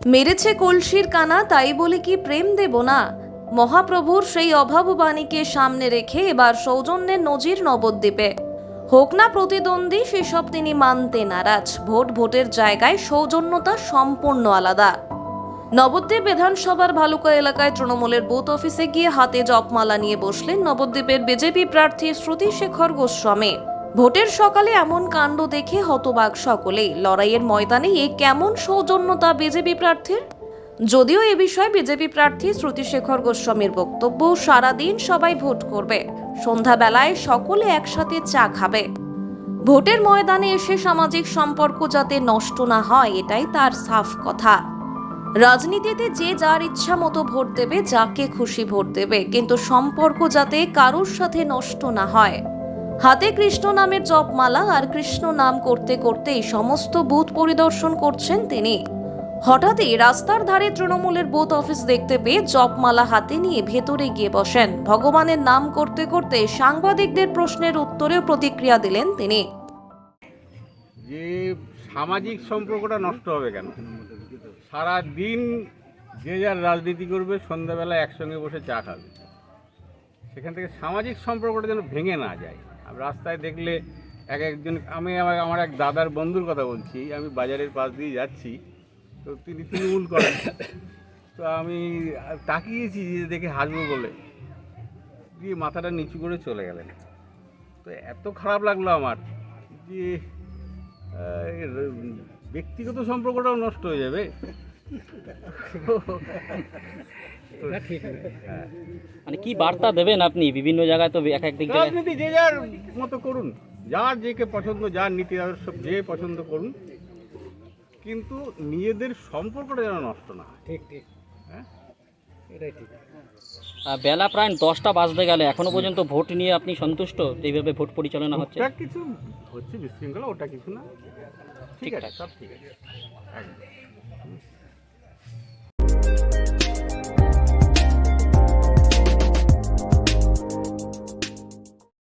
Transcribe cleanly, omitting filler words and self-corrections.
মেরেছে কলসির কানা, তাই বলে কি প্রেম দেব না? মহাপ্রভুর সেই অভাববাণীকে সামনে রেখে এবার সৌজন্যের নজির নবদ্বীপে। হোক না প্রতিদ্বন্দ্বী, সেসব তিনি মানতে নারাজ। ভোটের জায়গায় সৌজন্যতা সম্পূর্ণ আলাদা। নবদ্বীপ বিধানসভার ভালুকা এলাকায় তৃণমূলের বুথ অফিসে গিয়ে হাতে জপমালা নিয়ে বসলেন নবদ্বীপের বিজেপি প্রার্থী শ্রুতিশেখর গোস্বামী। ভোটের সকালে এমন কাণ্ড দেখে হতবাক সকলেই। লড়াইয়ের ময়দানে এ কেমন সৌজন্যতা বিজেপি প্রার্থীর? যদিও এ বিষয়ে বিজেপি প্রার্থী শ্রুতিশেখর গোস্বামীর বক্তব্য, সারাদিন সবাই ভোট করবে, সন্ধ্যাবেলায় সকলে একসাথে চা খাবে। ভোটের ময়দানে এসে সামাজিক সম্পর্ক যাতে নষ্ট না হয়, এটাই তার সাফ কথা। রাজনীতিতে যে যার ইচ্ছা মতো ভোট দেবে, যাকে খুশি ভোট দেবে, কিন্তু সম্পর্ক যাতে কারোর সাথে নষ্ট না হয়। হাতে কৃষ্ণ নামের জপমালা আর কৃষ্ণ নাম করতে করতেই সমস্ত বুথ পরিদর্শন করছেন তিনি। হঠাৎই রাস্তার ধারে তৃণমূলের বুথ অফিস দেখতে পেয়ে জপমালা হাতে নিয়ে ভেতরে গিয়ে বসেন। ভগবানের নাম করতে করতে সাংবাদিকদের প্রশ্নের উত্তরেও প্রতিক্রিয়া দিলেন তিনি। যে সামাজিক সম্পর্কটা নষ্ট হবে কেন? সারা দিন যে যার রাজনীতি করবে, সন্ধ্যাবেলা একসঙ্গে বসে চা খাবে। সেখান থেকে সামাজিক সম্পর্কটা যেন ভেঙে না যায়। রাস্তায় দেখলে একজন, আমার এক দাদার বন্ধুর কথা বলছি, আমি বাজারের পাশ দিয়ে যাচ্ছি, তো তিনি তৃণমূল করেন, তো আমি তাকিয়েছি যে দেখে হাসবো বলে, দিয়ে মাথাটা নিচু করে চলে গেলেন। তো এত খারাপ লাগলো আমার যে ব্যক্তিগত সম্পর্কটাও নষ্ট হয়ে যাবে। মানে কি বার্তা দেবেন আপনি? বিভিন্ন জায়গায় তো এক এক দিক থেকে রাজনীতি যে যার মতো করুন, যার যেকে পছন্দ, যার নীতি আদর্শ যে পছন্দ করুন, কিন্তু নিজেদের সম্পর্কটা যেন নষ্ট না হয়। ঠিক ঠিক, হ্যাঁ, এটাই ঠিক। বেলা প্রায় 10টা বাজতে গেলে এখনো পর্যন্ত ভোট নিয়ে আপনি সন্তুষ্ট? এইভাবে ভোট পরিচালনা হচ্ছে? ওটা কিছু হচ্ছে বিশৃঙ্খলা, ওটা কিছু না, ঠিক আছে, সব ঠিক আছে, একদম।